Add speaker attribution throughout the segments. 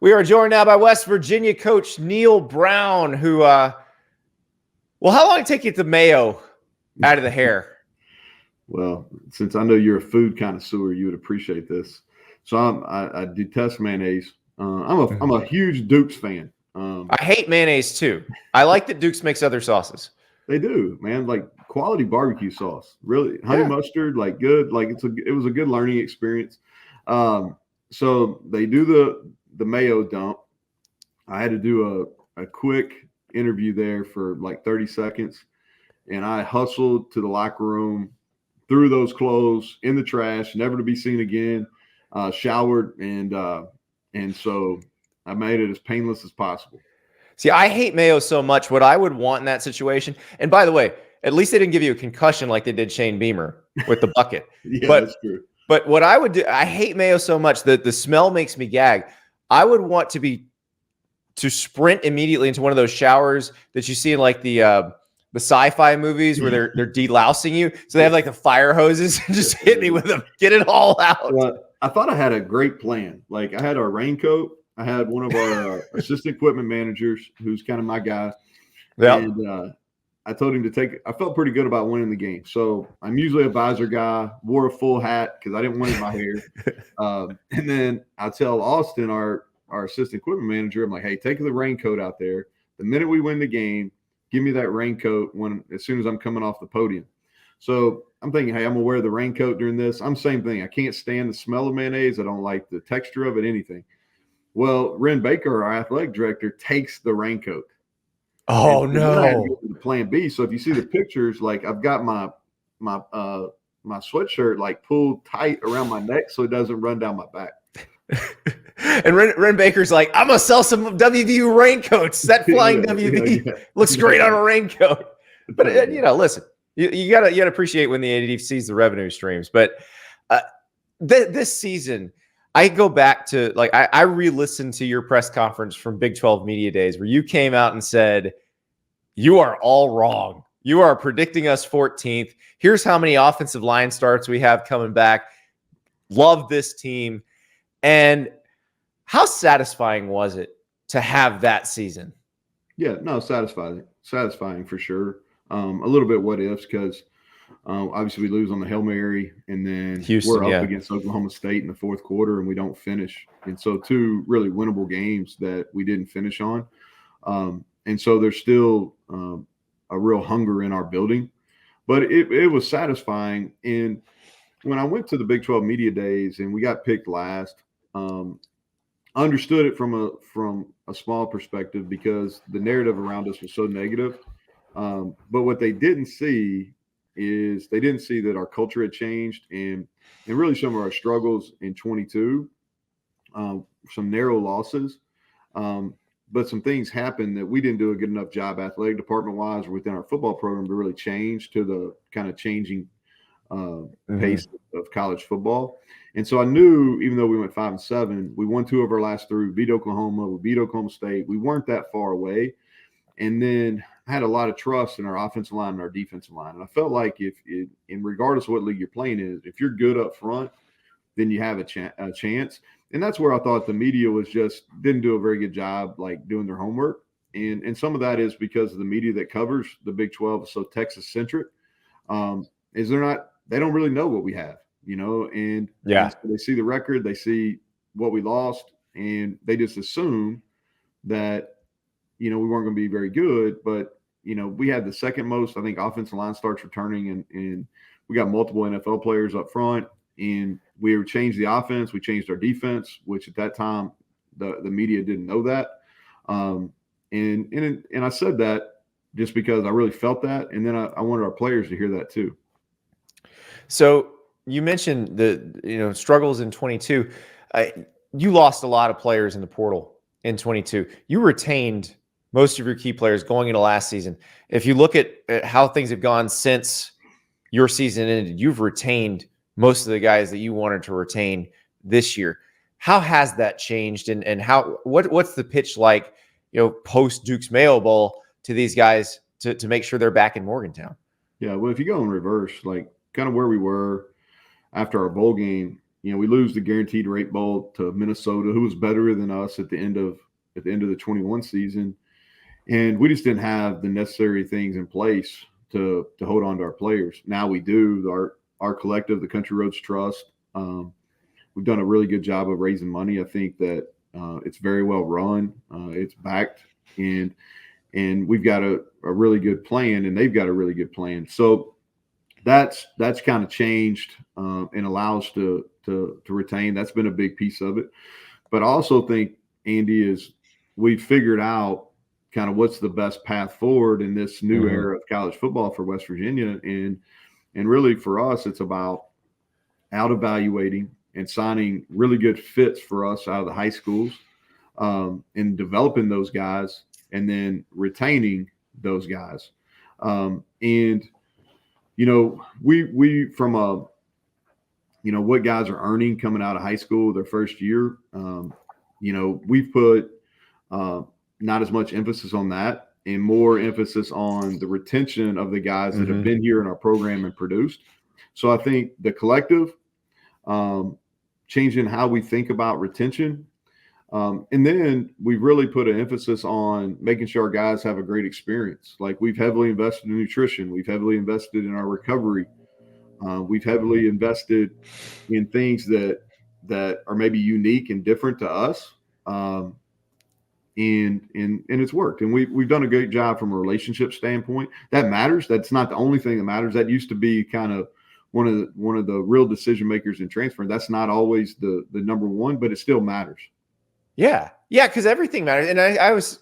Speaker 1: We are joined now by West Virginia coach Neal Brown, who, well, how long did it take you to Mayo out of the hair?
Speaker 2: Well, since I know you're a food connoisseur, you would appreciate this. So I detest mayonnaise. I'm a huge Duke's fan.
Speaker 1: I hate mayonnaise too. I like that Duke's makes other sauces.
Speaker 2: They do, man. Like quality barbecue sauce, really. Honey mustard, like good. Like it was a good learning experience. So they do the Mayo Dump. I had to do a quick interview there for like 30 seconds, and I hustled to the locker room, threw those clothes in the trash, never to be seen again. Showered, and so I made it as painless as possible.
Speaker 1: See, I hate mayo so much. What I would want in that situation, and by the way, at least they didn't give you a concussion like they did Shane Beamer with the bucket.
Speaker 2: That's true.
Speaker 1: But what I would do, I hate mayo so much that the smell makes me gag. I would want to sprint immediately into one of those showers that you see in like the sci-fi movies where they're delousing you. So they have like the fire hoses and just hit me with them, get it all out.
Speaker 2: Well, I thought I had a great plan. Like I had our raincoat. I had one of our assistant equipment managers, who's kind of my guy.
Speaker 1: Yeah.
Speaker 2: And I told him to take it. I felt pretty good about winning the game. So I'm usually a visor guy, wore a full hat because I didn't want it in my hair. And then I tell Austin, our assistant equipment manager, I'm like, hey, take the raincoat out there. The minute we win the game, give me that raincoat as soon as I'm coming off the podium. So I'm thinking, hey, I'm gonna wear the raincoat during this. I'm same thing. I can't stand the smell of mayonnaise. I don't like the texture of it, anything. Well, Ren Baker, our athletic director, takes the raincoat.
Speaker 1: Oh
Speaker 2: and
Speaker 1: no!
Speaker 2: I had to go to the plan B. So if you see the pictures, like I've got my sweatshirt like pulled tight around my neck so it doesn't run down my back.
Speaker 1: And Ren Baker's like, I'm gonna sell some WVU raincoats. That flying WV looks great on a raincoat. But listen, you gotta appreciate when the AD sees the revenue streams. But this season, I go back to like I re-listened to your press conference from Big 12 Media Days where you came out and said, "You are all wrong. You are predicting us 14th. Here's how many offensive line starts we have coming back. Love this team." And how satisfying was it to have that season?
Speaker 2: Yeah, no, satisfying for sure. A little bit what ifs because obviously we lose on the Hail Mary, and then we're up against Oklahoma State in the fourth quarter, and we don't finish. And so two really winnable games that we didn't finish on. And so there's still a real hunger in our building. But it was satisfying. And when I went to the Big 12 Media Days and we got picked last, I understood it from a small perspective because the narrative around us was so negative. But what they didn't see is they didn't see that our culture had changed and really some of our struggles in 22, some narrow losses. But some things happened that we didn't do a good enough job athletic department wise or within our football program to really change to the kind of changing pace of college football. And so I knew, even though we went 5-7, we won 2 of our last 3. We beat Oklahoma. We beat Oklahoma State. We weren't that far away. And then I had a lot of trust in our offensive line and our defensive line. And I felt like and regardless of what league you're playing in, if you're good up front, then you have a chance. And that's where I thought the media didn't do a very good job, like doing their homework. And some of that is because of the media that covers the Big 12 is so Texas centric. They don't really know what we have, and so they see the record, they see what we lost, and they just assume that, we weren't going to be very good. But, we had the second most, I think, offensive line starts returning, and we got multiple NFL players up front, and we changed the offense. We changed our defense, which at that time the media didn't know that. And I said that just because I really felt that. And then I wanted our players to hear that too.
Speaker 1: So you mentioned the struggles in 22. You lost a lot of players in the portal in 22. You retained most of your key players going into last season. If you look at how things have gone since your season ended, you've retained most of the guys that you wanted to retain this year. How has that changed, and what's the pitch like, post Duke's Mayo Bowl to these guys to make sure they're back in Morgantown?
Speaker 2: Yeah, well, if you go in reverse, like kind of where we were after our bowl game, we lose the Guaranteed Rate Bowl to Minnesota, who was better than us at the end of the 21 season. And we just didn't have the necessary things in place to hold on to our players. Now we do. Our collective, the Country Roads Trust, we've done a really good job of raising money. I think that it's very well run. It's backed, and we've got a really good plan, and they've got a really good plan. So that's kind of changed and allows to retain. That's been a big piece of it. But I also think, Andy, we've figured out kind of what's the best path forward in this new era of college football for West Virginia. And really for us, it's about out evaluating and signing really good fits for us out of the high schools, and developing those guys and then retaining those guys. We from what guys are earning coming out of high school their first year, we've put not as much emphasis on that and more emphasis on the retention of the guys that have been here in our program and produced. So I think the collective, changing how we think about retention. And then we've really put an emphasis on making sure our guys have a great experience. Like, we've heavily invested in nutrition. We've heavily invested in our recovery. We've heavily invested in things that are maybe unique and different to us. And it's worked. And we've done a great job from a relationship standpoint. That matters. That's not the only thing that matters. That used to be kind of one of the real decision makers in transfer. That's not always the number one, but it still matters.
Speaker 1: Yeah. Because everything matters. And I always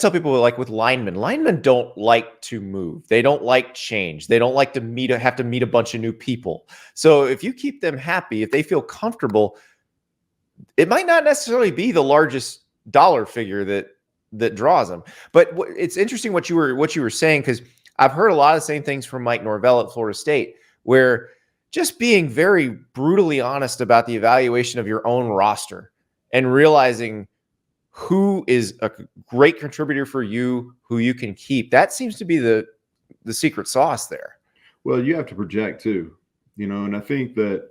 Speaker 1: tell people, like, with linemen don't like to move. They don't like change. They don't like to have to meet a bunch of new people. So if you keep them happy, if they feel comfortable, it might not necessarily be the largest dollar figure that draws them. But it's interesting what you were saying, because I've heard a lot of the same things from Mike Norvell at Florida State, where just being very brutally honest about the evaluation of your own roster and realizing who is a great contributor for you, who you can keep. That seems to be the secret sauce there.
Speaker 2: Well, you have to project too, and I think that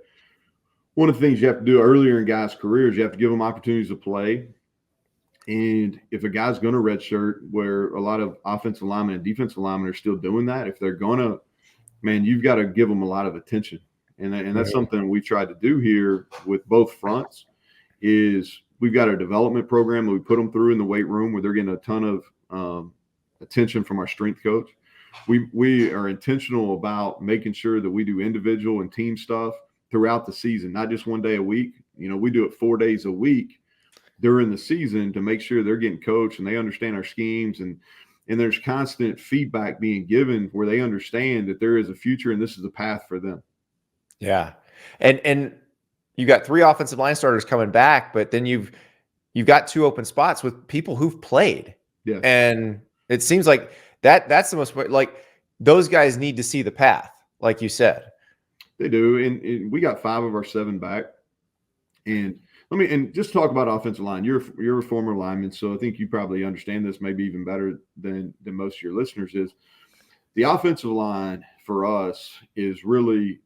Speaker 2: one of the things you have to do earlier in guys' careers, you have to give them opportunities to play. And if a guy's going to redshirt, where a lot of offensive linemen and defensive linemen are still doing that, if they're going to, man, you've got to give them a lot of attention. And that's something we tried to do here with both fronts. Is we've got a development program that we put them through in the weight room, where they're getting a ton of attention from our strength coach. We are intentional about making sure that we do individual and team stuff throughout the season, not just one day a week. We do it 4 days a week during the season to make sure they're getting coached and they understand our schemes, and there's constant feedback being given where they understand that there is a future and this is a path for them.
Speaker 1: Yeah. And you got 3 offensive line starters coming back, but then you've got 2 open spots with people who've played.
Speaker 2: Yeah.
Speaker 1: And it seems like that's the most, like, those guys need to see the path, like you said.
Speaker 2: They do. And we got 5 of our 7 back. And just talk about offensive line. You're a former lineman, so I think you probably understand this maybe even better than most of your listeners. Is the offensive line for us is really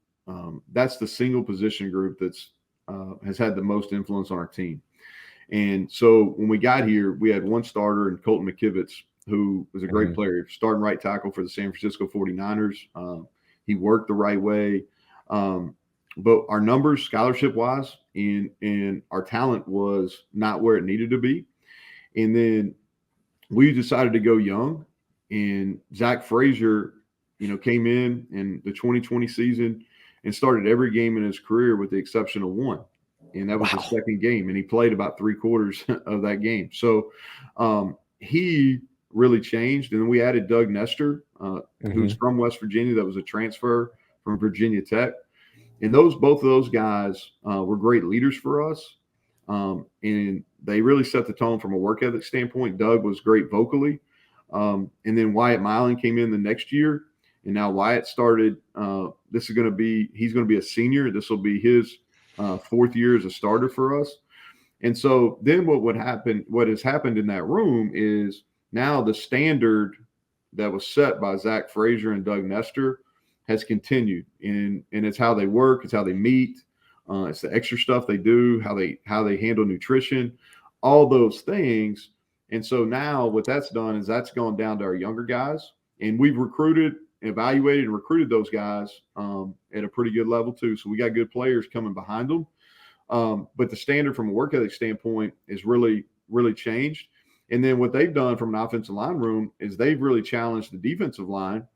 Speaker 2: that's the single position group that's has had the most influence on our team. And so when we got here, we had 1 starter in Colton McKivitz, who was a great player, starting right tackle for the San Francisco 49ers. He worked the right way. But our numbers, scholarship-wise, and our talent was not where it needed to be. And then we decided to go young. And Zack Fraser, came in the 2020 season and started every game in his career with the exception of 1. And that was his second game. And he played about 3/4 of that game. So he really changed. And then we added Doug Nestor, who's from West Virginia. That was a transfer from Virginia Tech. And both of those guys were great leaders for us. And they really set the tone from a work ethic standpoint. Doug was great vocally. And then Wyatt Milan came in the next year. And now Wyatt started he's going to be a senior. This will be his 4th year as a starter for us. And so then what has happened in that room is now the standard that was set by Zack Fraser and Doug Nestor has continued, and it's how they work, it's how they meet. It's the extra stuff they do, how they handle nutrition, all those things. And so now what that's done is that's gone down to our younger guys, and we've evaluated and recruited those guys at a pretty good level too. So we got good players coming behind them. But the standard from a work ethic standpoint is really, really changed. And then what they've done from an offensive line room is they've really challenged the defensive line,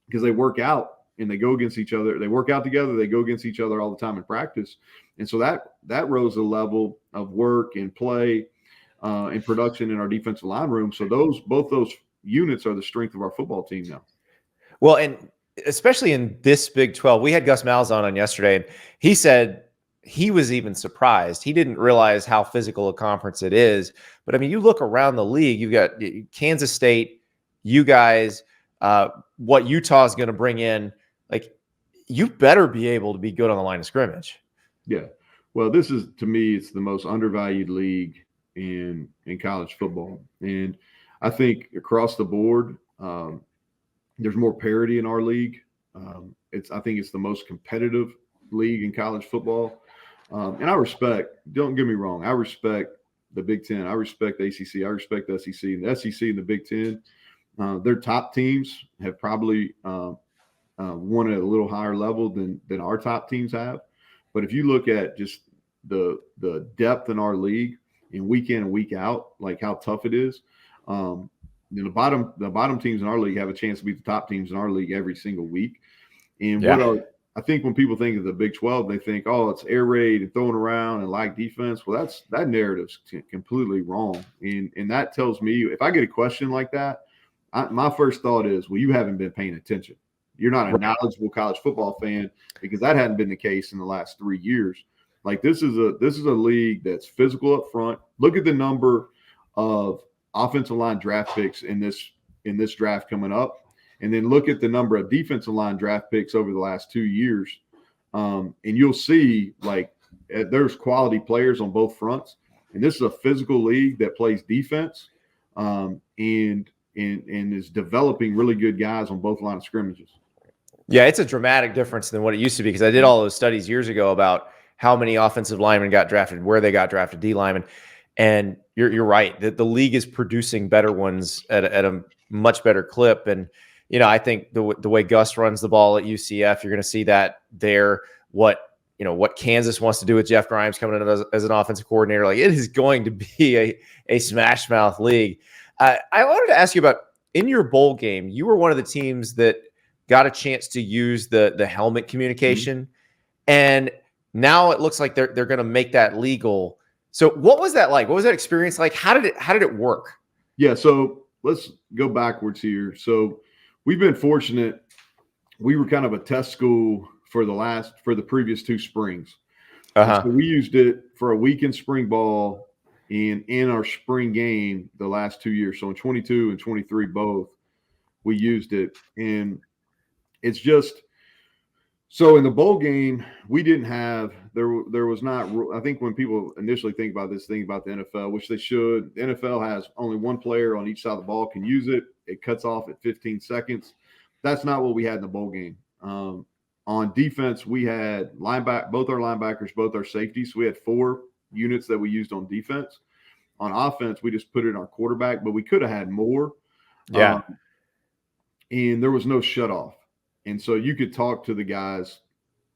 Speaker 2: because they work out and they go against each other. They work out together. They go against each other all the time in practice. And so that rose the level of work and play and production in our defensive line room. So both those units are the strength of our football team now.
Speaker 1: Well, and especially in this Big 12, we had Gus Malzahn on yesterday, and he said he was even surprised. He didn't realize how physical a conference it is. But I mean, you look around the league, you've got Kansas State, you guys, what Utah is going to bring in, like, you better be able to be good on the line of scrimmage.
Speaker 2: Yeah. Well, this is, to me, it's the most undervalued league in college football. And I think across the board, there's more parity in our league. I think it's the most competitive league in college football. And don't get me wrong, I respect the Big Ten. I respect the ACC. I respect the SEC. And the SEC and the Big Ten, their top teams have probably won at a little higher level than our top teams have. But if you look at just the depth in our league and week in and week out, like how tough it is, the bottom teams in our league have a chance to beat the top teams in our league every single week. And I think when people think of the Big 12, they think, oh, it's air raid and throwing around and lack defense. Well, that narrative's completely wrong. And that tells me, if I get a question like that, my first thought is, well, you haven't been paying attention. You're not a knowledgeable college football fan, because that hadn't been the case in the last 3 years. Like, this is a league that's physical up front. Look at the number of offensive line draft picks in this draft coming up. And then look at the number of defensive line draft picks over the last 2 years. And you'll see, like, there's quality players on both fronts. And this is a physical league that plays defense and is developing really good guys on both line of scrimmages.
Speaker 1: Yeah, it's a dramatic difference than what it used to be, because I did all those studies years ago about how many offensive linemen got drafted, where they got drafted, D linemen. And you're right, that the league is producing better ones at a much better clip. And I think the way Gus runs the ball at UCF, you're going to see that there. What Kansas wants to do with Jeff Grimes coming in as an offensive coordinator, like, it is going to be a smash mouth league. I wanted to ask you about, in your bowl game, you were one of the teams that got a chance to use the helmet communication, and now it looks like they're going to make that legal. So what was that like? What was that experience like? How did it work?
Speaker 2: Yeah, so let's go backwards here. So we've been fortunate. We were kind of a test school for the previous 2 springs. So we used it for a week in spring ball and in our spring game the last 2 years. So in 22 and 23 both, we used it. And it's just – so in the bowl game, we didn't have – there was not – I think when people initially think about this, think about the NFL, which they should. The NFL has only one player on each side of the ball can use it. It cuts off at 15 seconds. That's not what we had in the bowl game. On defense, we had both our linebackers, both our safeties. So we had 4 units that we used on defense. On offense, we just put it on quarterback, but we could have had more.
Speaker 1: Yeah.
Speaker 2: And there was no shutoff. And so you could talk to the guys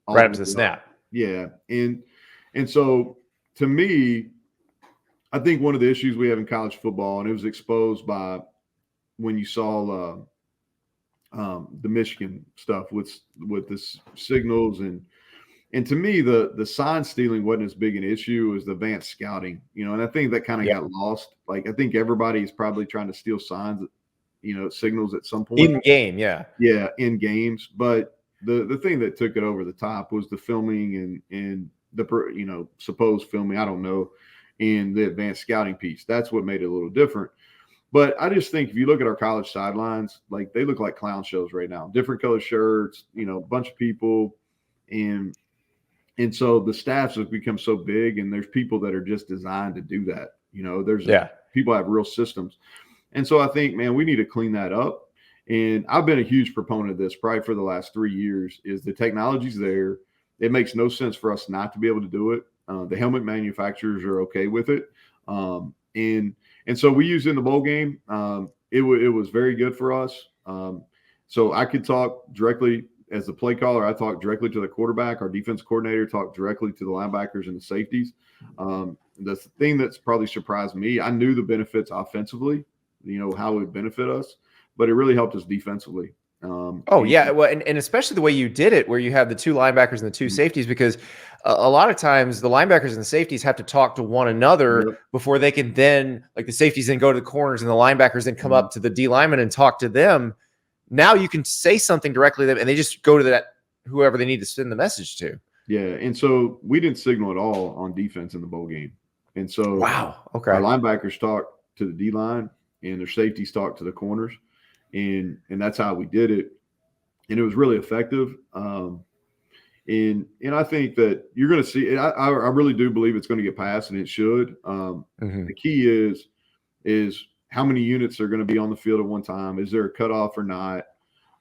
Speaker 1: right up to the snap.
Speaker 2: Yeah. And so to me, I think one of the issues we have in college football, and it was exposed by when you saw the Michigan stuff with this signals, and to me, the sign stealing wasn't as big an issue as the advanced scouting, and I think that kind of got lost. Like, I think everybody is probably trying to steal signs, signals at some point.
Speaker 1: In game, yeah.
Speaker 2: Yeah, in games. But the thing that took it over the top was the filming and the, supposed filming, I don't know, and the advanced scouting piece. That's what made it a little different. But I just think if you look at our college sidelines, like, they look like clown shows right now. Different color shirts, a bunch of people. And so the staffs have become so big, and there's people that are just designed to do that. People have real systems. And so I think, man, we need to clean that up. And I've been a huge proponent of this probably for the last 3 years, is the technology's there. it makes no sense for us not to be able to do it. The helmet manufacturers are okay with it. And so we used it in the bowl game. It was very good for us. So I could talk directly as the play caller. I talked directly to the quarterback. Our defense coordinator talked directly to the linebackers and the safeties. The thing that's probably surprised me, I knew the benefits offensively, how it would benefit us, but it really helped us defensively.
Speaker 1: Well, and especially the way you did it, where you have the two linebackers and the two safeties, because a lot of times the linebackers and the safeties have to talk to one another before they can then, like the safeties then go to the corners and the linebackers then come up to the D lineman and talk to them. Now you can say something directly to them and they just go to that whoever they need to send the message to.
Speaker 2: Yeah, and so we didn't signal at all on defense in the bowl game. And so
Speaker 1: our
Speaker 2: linebackers talked to the D line and their safeties talked to the corners. And that's how we did it. And it was really effective. And I think that you're going to see it. I really do believe it's going to get passed, and it should. The key is how many units are going to be on the field at one time. Is there a cutoff or not?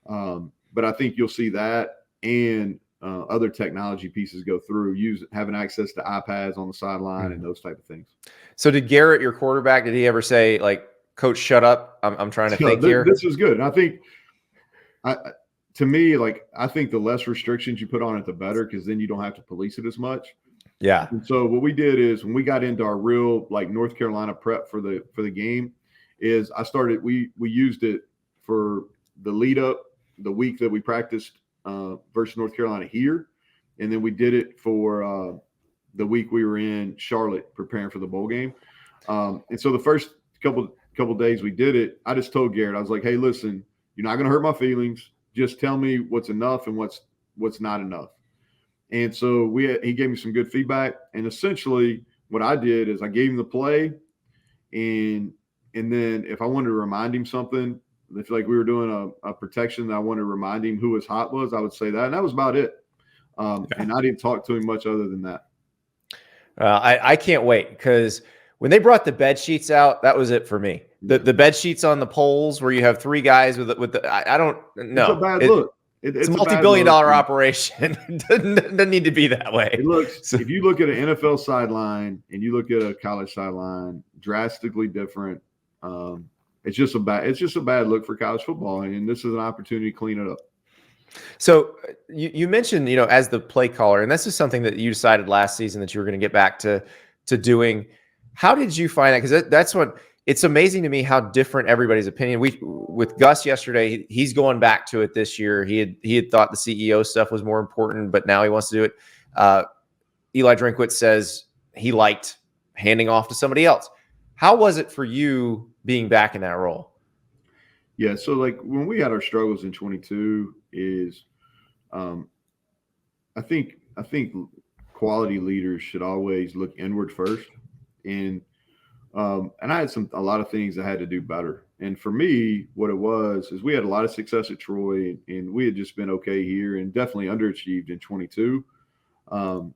Speaker 2: But I think you'll see that and other technology pieces go through, having access to iPads on the sideline and those type of things.
Speaker 1: So did Garrett, your quarterback, did he ever say, like, Coach, shut up? I'm trying to think here.
Speaker 2: This is good. And I think, to me, like, I think the less restrictions you put on it, the better, because then you don't have to police it as much.
Speaker 1: Yeah.
Speaker 2: And so what we did is when we got into our real, like, North Carolina prep for the game, is we used it for the lead up, the week that we practiced versus North Carolina here, and then we did it for the week we were in Charlotte preparing for the bowl game. And so the first couple days we did it, I just told Garrett, I was like, hey, listen, you're not going to hurt my feelings. Just tell me what's enough and what's not enough. And so he gave me some good feedback. And essentially what I did is I gave him the play, and then if I wanted to remind him something, if like we were doing a protection that I wanted to remind him who his hot was, I would say that. And that was about it. And I didn't talk to him much other than that.
Speaker 1: I can't wait, because when they brought the bed sheets out, that was it for me. The bed sheets on the poles where you have three guys with the I don't know.
Speaker 2: It's a bad look.
Speaker 1: It's a multi-billion-dollar operation. It doesn't need to be that way.
Speaker 2: It looks. If you look at an NFL sideline and you look at a college sideline, drastically different. It's just a bad look for college football, and this is an opportunity to clean it up.
Speaker 1: So you mentioned, as the play caller, and this is something that you decided last season that you were going to get back to doing. How did you find that? Because that's what it's amazing to me how different everybody's opinion. With Gus yesterday, he's going back to it this year. He had thought the CEO stuff was more important, but now he wants to do it. Eli Drinkwitz says he liked handing off to somebody else. How was it for you being back in that role?
Speaker 2: Yeah, so like when we had our struggles in 22 is, I think quality leaders should always look inward first. And I had a lot of things I had to do better. And for me, what it was is we had a lot of success at Troy, and we had just been okay here and definitely underachieved in 22. And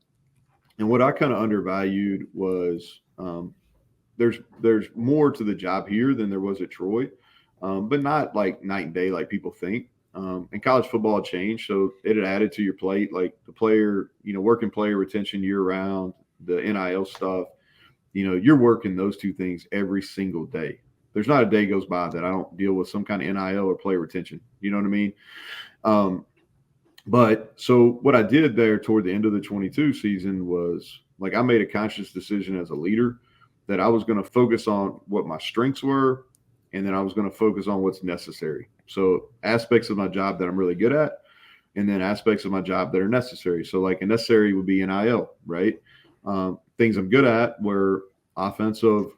Speaker 2: what I kind of undervalued was there's more to the job here than there was at Troy, but not like night and day like people think. And college football changed, so it had added to your plate, like the player, working player retention year round, the NIL stuff. You're working those two things every single day. There's not a day goes by that I don't deal with some kind of NIL or player retention. You know what I mean? But so what I did there toward the end of the 22 season was, like, I made a conscious decision as a leader that I was going to focus on what my strengths were, and then I was going to focus on what's necessary. So aspects of my job that I'm really good at, and then aspects of my job that are necessary. So like a necessary would be NIL, right? Things I'm good at were offensive,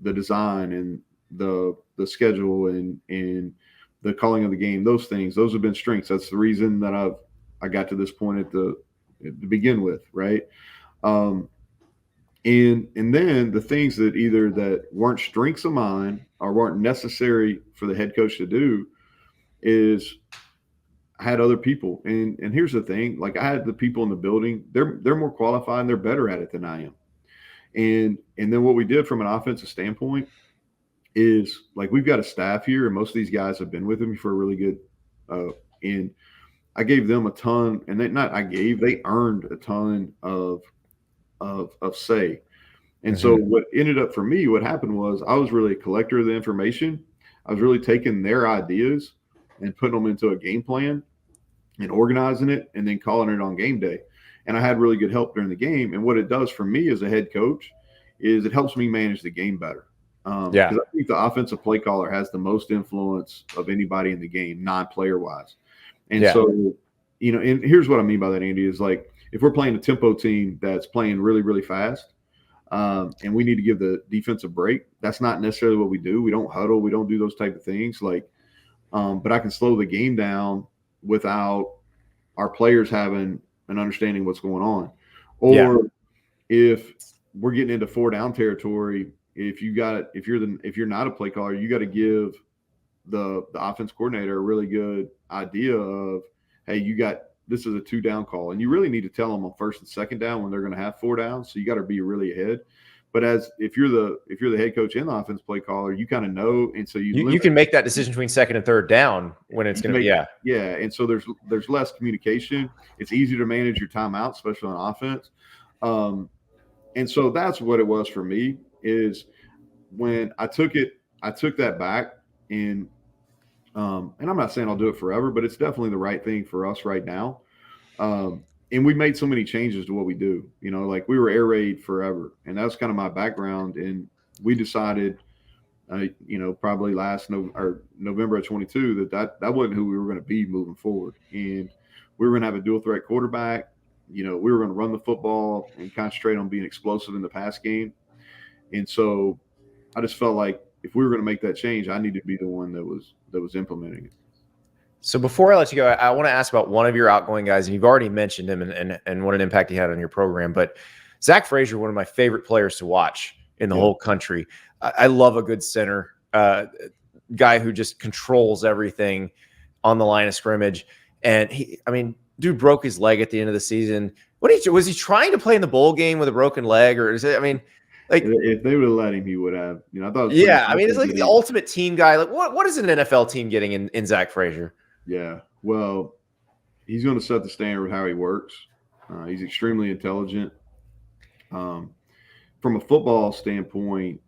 Speaker 2: the design and the schedule and the calling of the game. Those have been strengths. That's the reason that I got to this point to begin with, right? And then the things that weren't strengths of mine or weren't necessary for the head coach to do is I had other people. And here's the thing, like I had the people in the building, they're more qualified and they're better at it than I am. And then what we did from an offensive standpoint is, like, we've got a staff here and most of these guys have been with me for a really good, and gave them a ton, and they earned a ton of say. And so what ended up for me, what happened was I was really a collector of the information. I was really taking their ideas and putting them into a game plan and organizing it and then calling it on game day. And I had really good help during the game. And what it does for me as a head coach is it helps me manage the game better. Because I think the offensive play caller has the most influence of anybody in the game, non-player wise. And so, you know, and here's what I mean by that, Andy, is like if we're playing a tempo team that's playing really, really fast, and we need to give the defense a break, that's not necessarily what we do. We don't huddle. We don't do those type of things. Like, but I can slow the game down without our players having an understanding of what's going on. Or if we're getting into 4-down territory, if you're not a play caller, you got to give the offense coordinator a really good idea of, hey, this is a 2-down call, and you really need to tell them on 1st and 2nd down when they're going to have 4 downs. So you got to be really ahead. But if you're the head coach and the offense play caller, you kind of know, and so you
Speaker 1: can make that decision between 2nd and 3rd down when it's going to be
Speaker 2: and so there's less communication. It's easier to manage your timeout, especially on offense. And so that's what it was for me. Is when I took that back, and I'm not saying I'll do it forever, but it's definitely the right thing for us right now. And we made so many changes to what we do. You know, like we were air raid forever, and that's kind of my background. And we decided, you know, probably November of 22 that wasn't who we were going to be moving forward. And we were going to have a dual threat quarterback. You know, we were going to run the football and concentrate on being explosive in the pass game. And so I just felt like if we were going to make that change, I needed to be the one that was implementing it.
Speaker 1: So before I let you go, I want to ask about one of your outgoing guys, and you've already mentioned him and what an impact he had on your program. But Zack Fraser, one of my favorite players to watch in the whole country. I love a good center, guy who just controls everything on the line of scrimmage. And dude broke his leg at the end of the season. Was he trying to play in the bowl game with a broken leg, or is it? I mean, like
Speaker 2: if they would have let him, he would have. You know, I thought.
Speaker 1: It's like the ultimate team guy. Like what is an NFL team getting in Zack Fraser?
Speaker 2: Yeah, well, he's going to set the standard with how he works. He's extremely intelligent. From a football standpoint,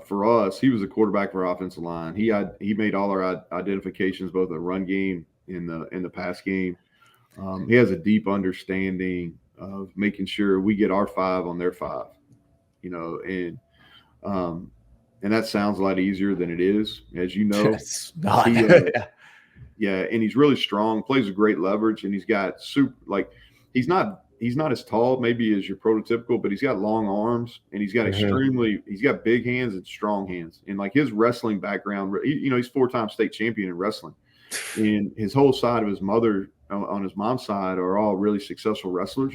Speaker 2: for us, he was a quarterback for our offensive line. He made all our identifications, both the run game and the pass game. He has a deep understanding of making sure we get our 5 on their 5. You know, and that sounds a lot easier than it is, as you know.
Speaker 1: It's not.
Speaker 2: Yeah, and he's really strong, plays with great leverage, and he's got he's not as tall maybe as your prototypical, but he's got long arms, and he's got he's got big hands and strong hands. And like his wrestling background, he's 4-time state champion in wrestling. And his whole side of his mother on his mom's side are all really successful wrestlers.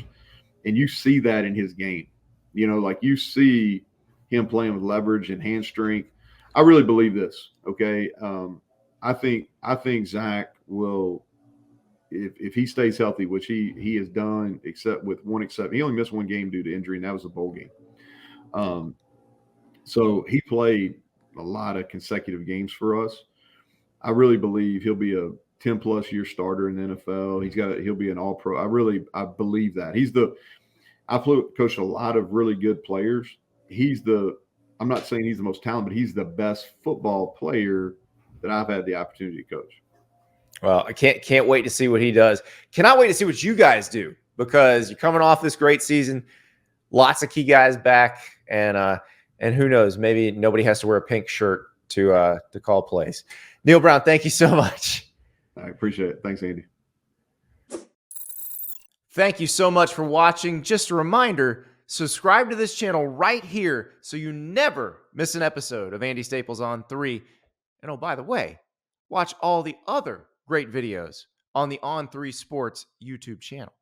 Speaker 2: And you see that in his game. You know, like you see him playing with leverage and hand strength. I really believe this. Okay. I think Zack will, if he stays healthy, which he has done, except with one exception. He only missed 1 game due to injury, and that was a bowl game. So he played a lot of consecutive games for us. I really believe he'll be a 10+ year starter in the NFL. He'll be an all-pro. I believe that. I've coached a lot of really good players. I'm not saying he's the most talented, but he's the best football player that I've had the opportunity to coach.
Speaker 1: Well, I can't wait to see what he does. Cannot wait to see what you guys do, because you're coming off this great season, lots of key guys back, and who knows, maybe nobody has to wear a pink shirt to call plays. Neal Brown, thank you so much.
Speaker 2: I appreciate it. Thanks, Andy.
Speaker 1: Thank you so much for watching. Just a reminder, subscribe to this channel right here so you never miss an episode of Andy Staples On 3. And oh, by the way, watch all the other great videos on the On3 Sports YouTube channel.